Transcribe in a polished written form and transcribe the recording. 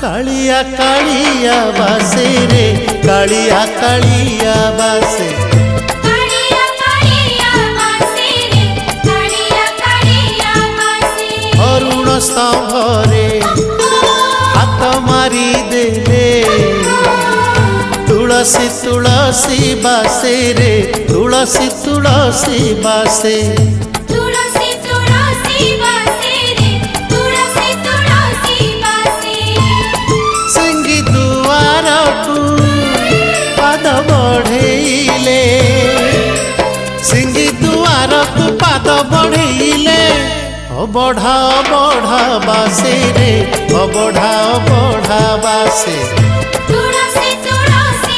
कालिया कालिया बासे रे कालिया कालिया बासे कालिया कालिया बासे रे कालिया कालिया बासे अरुण स्तंभरे हाथ मारी देले तुलसी तुलसी बासे रे तुलसी तुलसी बासे तुलसी तुलसी बासे रे तुलसी तुलसी बासे सिंगी दुआर को पाद बढ़ेले सिंगी दुआर को पाद बढ़ेले बढ़ा बढ़ा बासे रे बढ़ा बढ़ा बासे